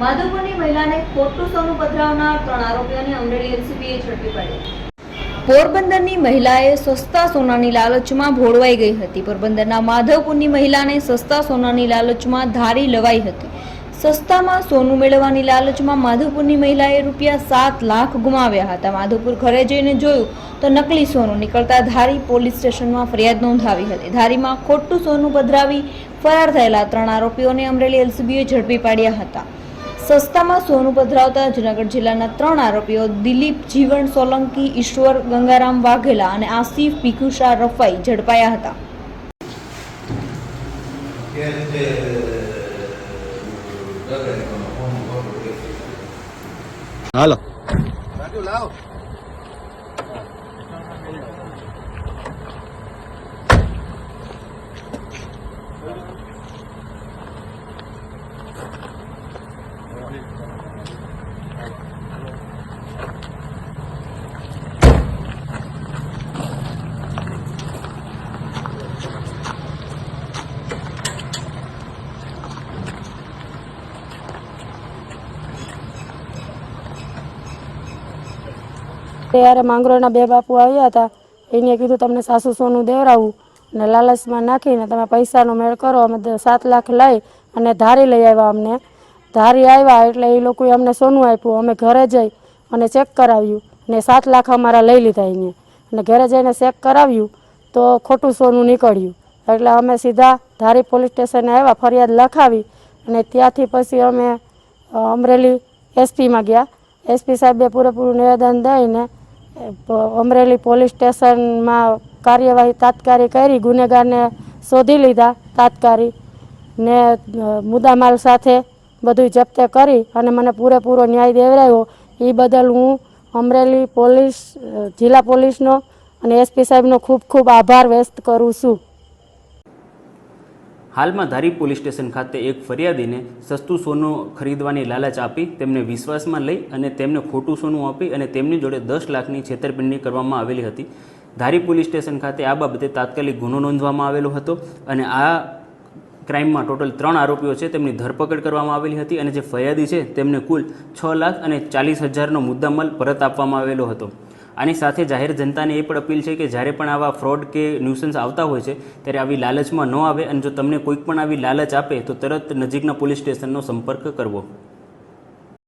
માધવપુરની મહિલાને ખોટું સોનું પધરાવનાર 3 આરોપીઓને અમરેલી એલસીબીએ ઝડપી પાડ્યા। પોરબંદરની મહિલાએ સસ્તા સોનાની લાલચમાં ભોળવાઈ ગઈ હતી। પોરબંદરના માધવપુરની મહિલાને સસ્તા સોનાની લાલચમાં ધારી લવાઈ હતી। સસ્તામાં સોનું મેળવવાની લાલચમાં માધવપુરની મહિલાએ ₹7 લાખ ગુમાવ્યા હતા। માધવપુર ઘરે જઈને જોયું તો નકલી સોનું નીકળતા ધારી પોલીસ સ્ટેશનમાં ફરિયાદ નોંધાવી હતી। ધારીમાં ખોટું સોનું પધરાવી ફરાર થયેલા 3 આરોપીઓને અમરેલી એલસીબીએ ઝડપી પાડ્યા હતા। સસ્તામાં સોનું પધરાવતા જૂનાગઢ જિલ્લાના 3 આરોપીઓ દિલીપ જીવણ સોલંકી, ઈશ્વર ગંગારામ વાઘેલા અને આસિફ ભીખુશા રફાઈ ઝડપાયા હતા। હાલો ત્યારે માંગરોળના 2 બાપુ આવ્યા હતા। એને કીધું તમને સાસુ સોનું દેવરાવું અને લાલચમાં નાખીને તમે પૈસાનો મેળ કરો। અમે 7 લાખ લઈ અને ધારી લઈ આવ્યા। અમને ધારી આવ્યા એટલે એ લોકોએ અમને સોનું આપ્યું। અમે ઘરે જઈ અને ચેક કરાવ્યું ને 7 લાખ અમારા લઈ લીધા એને, અને ઘરે જઈને ચેક કરાવ્યું તો ખોટું સોનું નીકળ્યું। એટલે અમે સીધા ધારી પોલીસ સ્ટેશને આવ્યા, ફરિયાદ લખાવી અને ત્યાંથી પછી અમે અમરેલી એસપીમાં ગયા। એસપી સાહેબે પૂરેપૂરું નિવેદન દઈને અમરેલી પોલીસ સ્ટેશનમાં કાર્યવાહી તાત્કાલિક કરી, ગુનેગારને શોધી લીધા તાત્કાલિક ને મુદ્દામાલ સાથે બધું જપ્તે કરી અને મને પૂરેપૂરો ન્યાય દેવરાવ્યો। એ બદલ હું અમરેલી પોલીસ, જિલ્લા પોલીસનો અને એસપી સાહેબનો ખૂબ ખૂબ આભાર વ્યક્ત કરું છું। હાલમાં ધારી પોલીસ સ્ટેશન ખાતે એક ફરિયાદીને સસ્તું સોનું ખરીદવાની લાલચ આપી તેમને વિશ્વાસમાં લઈ અને તેમને ખોટું સોનું આપી અને તેમની જોડે 10 લાખની છેતરપિંડી કરવામાં આવેલી હતી। ધારી પોલીસ સ્ટેશન ખાતે આ બાબતે તાત્કાલિક ગુનો નોંધવામાં આવેલો હતો અને આ ક્રાઇમમાં ટોટલ 3 આરોપીઓ છે તેમની ધરપકડ કરવામાં આવેલી હતી અને જે ફરિયાદી છે તેમને કુલ 6,40,000નો મુદ્દામાલ પરત આપવામાં આવેલો હતો। આની સાથે જાહેર જનતાને એ પણ અપીલ છે કે જ્યારે પણ આવા ફ્રોડ કે ન્યુસન્સ આવતા હોય છે ત્યારે આવી લાલચમાં ન આવે અને જો તમને કોઈક પણ આવી લાલચ આપે તો તરત નજીકના પોલીસ સ્ટેશનનો સંપર્ક કરવો।